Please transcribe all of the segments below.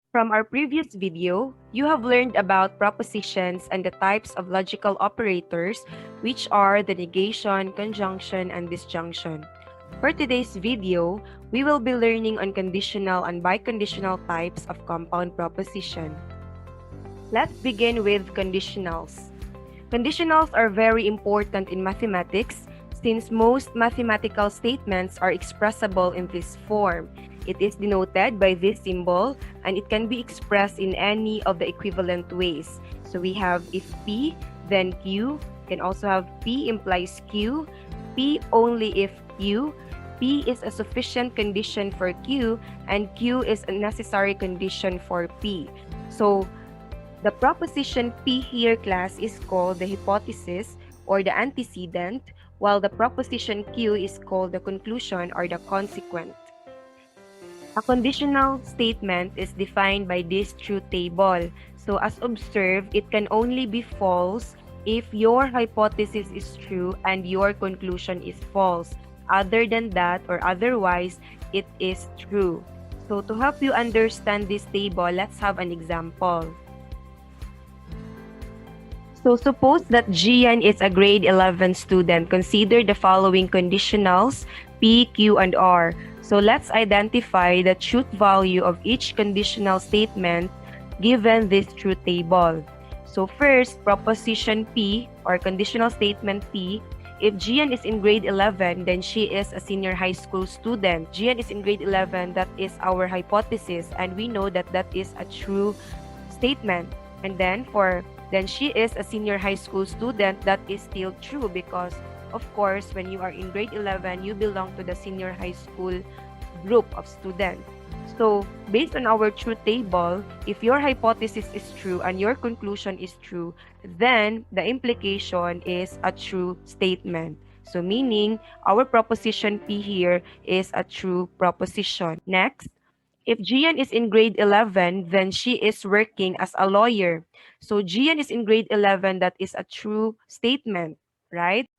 From our previous video, you have learned about propositions and the types of logical operators, which are the negation, conjunction, and disjunction. For today's video, we will be learning on conditional and biconditional types of compound proposition. Let's begin with conditionals. Conditionals are very important in mathematics since most mathematical statements are expressible in this form. It is denoted by this symbol and it can be expressed in any of the equivalent ways. So we have if P, then Q. You can also have P implies Q, P only if Q, P is a sufficient condition for Q, and Q is a necessary condition for P. So the proposition P here, class, is called the hypothesis or the antecedent, while the proposition Q is called the conclusion or the consequent. A conditional statement is defined by this truth table. So as observed, it can only be false if your hypothesis is true and your conclusion is false. Other than that or otherwise, it is true. So to help you understand this table, let's have an example. So suppose that Gian is a grade 11 student. Consider the following conditionals, P, Q, and R. So let's identify the truth value of each conditional statement given this truth table. So first, proposition P or conditional statement P. If Gian is in grade 11, then she is a senior high school student. Gian is in grade 11, that is our hypothesis, and we know that that is a true statement. And then she is a senior high school student, that is still true because of course when you are in grade 11 you belong to the senior high school group of students. So based on our truth table, if your hypothesis is true and your conclusion is true, then the implication is a true statement. So meaning our proposition P here is a true proposition. Next, if Gian is in grade 11, then she is working as a lawyer. So Gian is in grade 11, that is a true statement, right?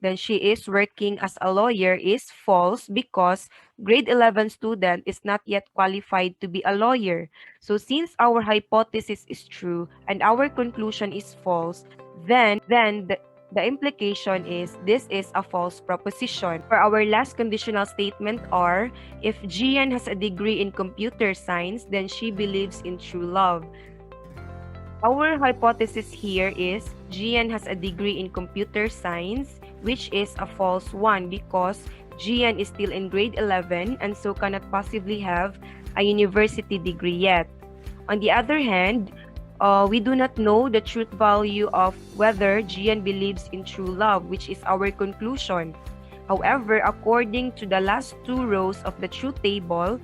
Then she is working as a lawyer is false because grade 11 student is not yet qualified to be a lawyer. So since our hypothesis is true and our conclusion is false, then the implication is this is a false proposition. For our last conditional statement are, if Gian has a degree in computer science, then she believes in true love. Our hypothesis here is Gian has a degree in computer science, which is a false one because Gian is still in grade 11 and so cannot possibly have a university degree yet. On the other hand, we do not know the truth value of whether Gian believes in true love, which is our conclusion. However, according to the last two rows of the truth table,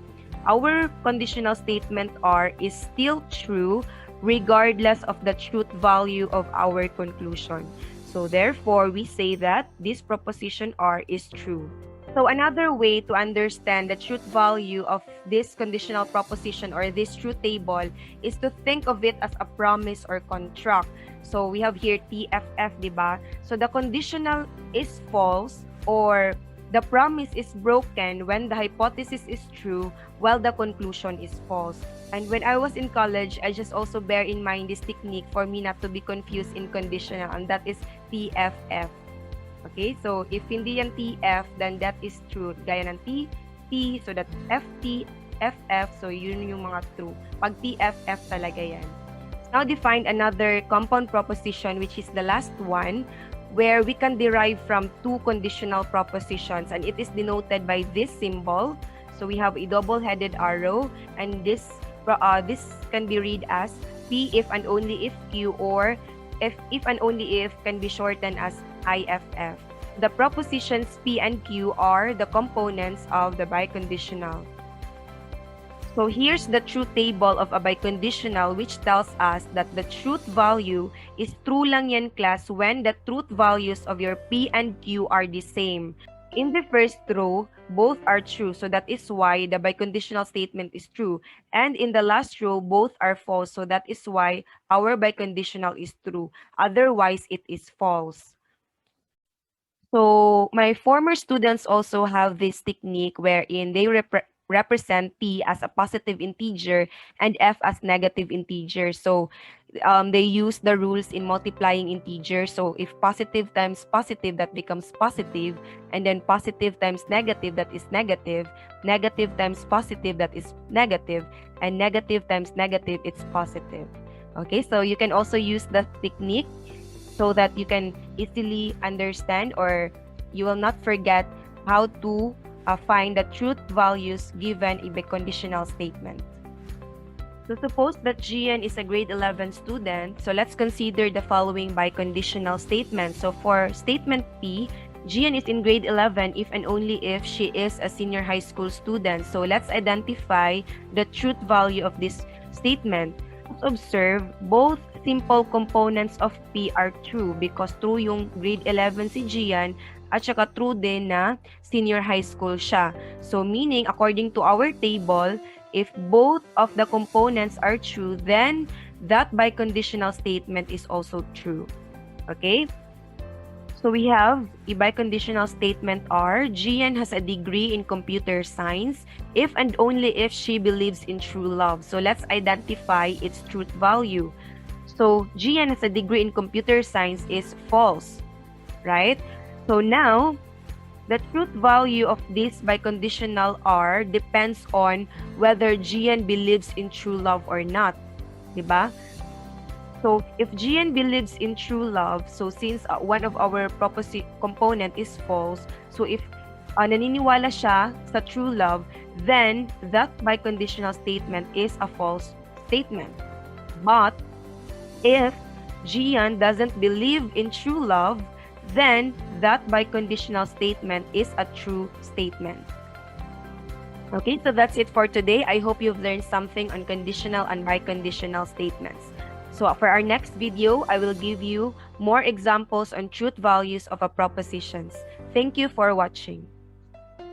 our conditional statement R is still true regardless of the truth value of our conclusion. So therefore, we say that this proposition R is true. So another way to understand the truth value of this conditional proposition or this truth table is to think of it as a promise or contract. So we have here TFF, diba? So the conditional is false or the promise is broken when the hypothesis is true while the conclusion is false. And when I was in college, I just also bear in mind this technique for me not to be confused in conditional, and that is TFF. Okay, so if hindi yan TF, then that is true. Gaya ng T, T, so that FT, FF, so yun yung mga true. Pag TFF talaga yan. Now define another compound proposition, which is the last one, where we can derive from two conditional propositions, and it is denoted by this symbol. So we have a double-headed arrow, and this can be read as P if and only if Q, or if and only if can be shortened as IFF. The propositions P and Q are the components of the biconditional. So here's the truth table of a biconditional, which tells us that the truth value is true lang yan, class, when the truth values of your P and Q are the same. In the first row, both are true, so that is why the biconditional statement is true. And in the last row, both are false, so that is why our biconditional is true. Otherwise, it is false. So my former students also have this technique wherein they represent P as a positive integer and F as negative integer. So they use the rules in multiplying integers. So if positive times positive, that becomes positive, and then positive times negative, that is negative, negative times positive, that is negative, and negative times negative, it's positive. Okay, so you can also use the technique so that you can easily understand, or you will not forget how to find the truth values given in the conditional statement. So suppose that GN is a grade 11 student. So let's consider the following biconditional statements. So for statement P, GN is in grade 11 if and only if she is a senior high school student. So let's identify the truth value of this statement. Let's observe both simple components of P are true because true yung grade 11 si Gian at saka true din na senior high school siya. So meaning, according to our table, if both of the components are true, then that biconditional statement is also true. Okay? So we have a biconditional statement R. Gian has a degree in computer science if and only if she believes in true love. So let's identify its truth value. So Gian has a degree in computer science is false, right? So now, the truth value of this biconditional R depends on whether Gian believes in true love or not. Diba? So, if Gian believes in true love, so since one of our component is false, so if naniniwala siya sa true love, then that biconditional statement is a false statement. But, if Gian doesn't believe in true love, then that biconditional statement is a true statement. Okay, so that's it for today. I hope you've learned something on conditional and biconditional statements. So for our next video, I will give you more examples on truth values of a propositions. Thank you for watching.